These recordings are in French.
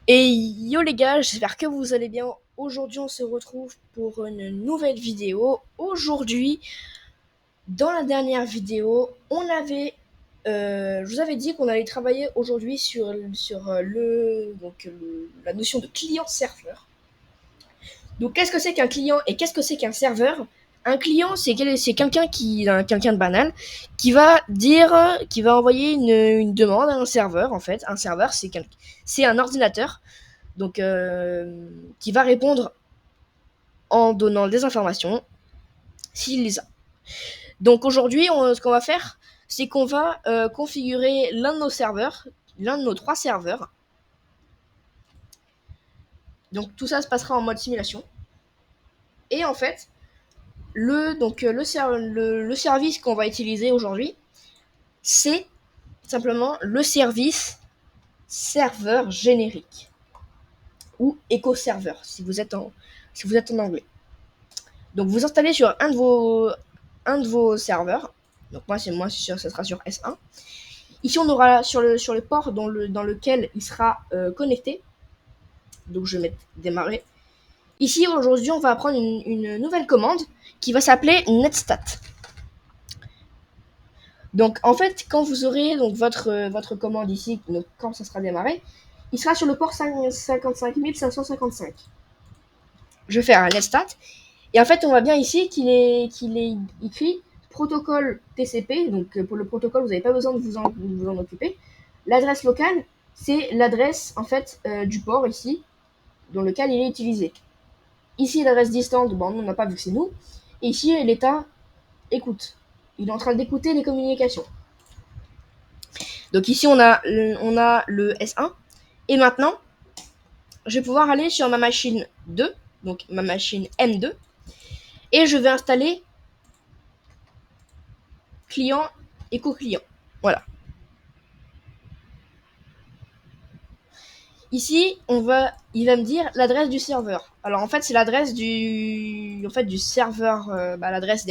Et yo les gars, j'espère que vous allez bien. Aujourd'hui, on se retrouve pour une nouvelle vidéo. Aujourd'hui, dans la dernière vidéo, je vous avais dit qu'on allait travailler aujourd'hui sur la notion de client-serveur. Donc, qu'est-ce que c'est qu'un client et qu'est-ce que c'est qu'un serveur? Un client, c'est quelqu'un de banal, qui va envoyer une demande à un serveur. En fait, un serveur, c'est un ordinateur qui va répondre en donnant des informations s'il les a. Donc aujourd'hui, ce qu'on va faire, c'est qu'on va configurer l'un de nos serveurs, l'un de nos 3 serveurs. Donc tout ça se passera en mode simulation. Et en fait, le service qu'on va utiliser aujourd'hui, c'est simplement le service serveur générique ou éco-serveur si vous êtes en anglais. Donc vous installez sur un de vos serveurs. Donc moi ça sera sur S1. Ici on aura sur le port dans lequel il sera connecté. Donc je vais mettre démarrer. Ici aujourd'hui on va apprendre une nouvelle commande qui va s'appeler netstat. Donc en fait quand vous aurez donc votre commande ici, donc quand ça sera démarré, il sera sur le port 55555. Je vais faire un netstat. Et en fait, on voit bien ici qu'il est écrit protocole TCP. Donc, pour le protocole, vous n'avez pas besoin de vous en occuper. L'adresse locale, c'est l'adresse en fait du port ici, dans lequel il est utilisé. Ici, l'adresse distante, bon, on n'a pas vu que c'est nous. Et ici, l'état écoute. Il est en train d'écouter les communications. Donc ici, on a le S1. Et maintenant, je vais pouvoir aller sur ma machine 2, donc ma machine M2, et je vais installer client et co-client. Voilà. Ici, il va me dire l'adresse du serveur. Alors en fait, c'est l'adresse du serveur, l'adresse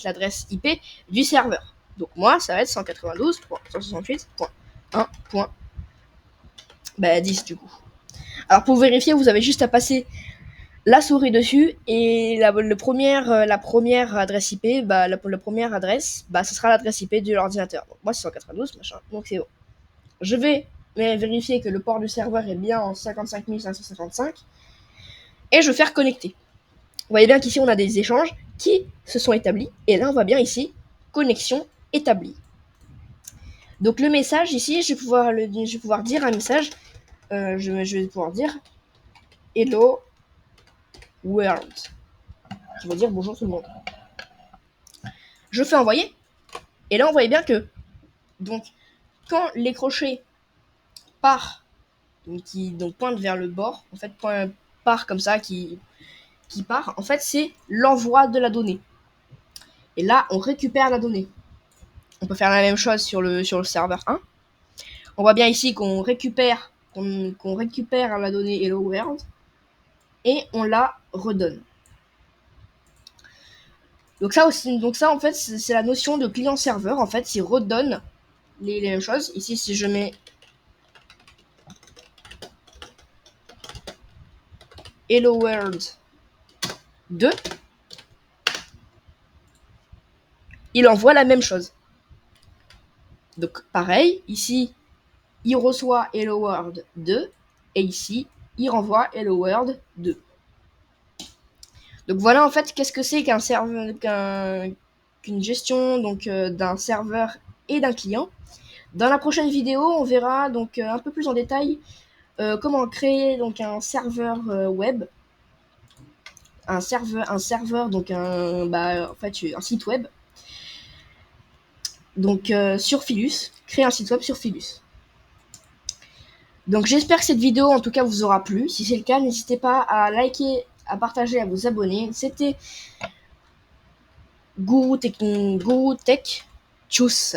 l'adresse IP du serveur. Donc moi, ça va être 192.168.1.10 du coup. Alors pour vérifier, vous avez juste à passer la souris dessus et la première adresse IP, la première adresse, ce sera l'adresse IP de l'ordinateur. Donc moi c'est 192, machin, donc c'est bon. Je vais vérifier que le port du serveur est bien en 55555 et je vais faire connecter. Vous voyez bien qu'ici on a des échanges qui se sont établis et là on voit bien ici connexion établie. Donc le message ici, je vais pouvoir dire un message, je vais pouvoir dire hello world, qui veut dire bonjour tout le monde. Je fais envoyer et là on voyait bien que donc quand les crochets pointent vers le bord, en fait part comme ça, qui part, en fait c'est l'envoi de la donnée. Et là on récupère la donnée. On peut faire la même chose sur le serveur 1. On voit bien ici qu'on récupère la donnée hello world et on la redonne. Donc ça en fait c'est la notion de client serveur. En fait il redonne les mêmes choses. Ici si je mets hello world 2, il envoie la même chose. Donc pareil, ici il reçoit hello world 2 et ici il renvoie hello world 2. Donc voilà en fait qu'est-ce que c'est qu'une gestion d'un serveur et d'un client. Dans la prochaine vidéo, on verra donc un peu plus en détail comment créer donc un serveur web, un serveur donc en fait un site web. Donc sur Philus, créer un site web sur Philus. Donc j'espère que cette vidéo en tout cas vous aura plu. Si c'est le cas, n'hésitez pas à liker, à partager, à vous abonner. C'était Gourou Tech. Tchuss.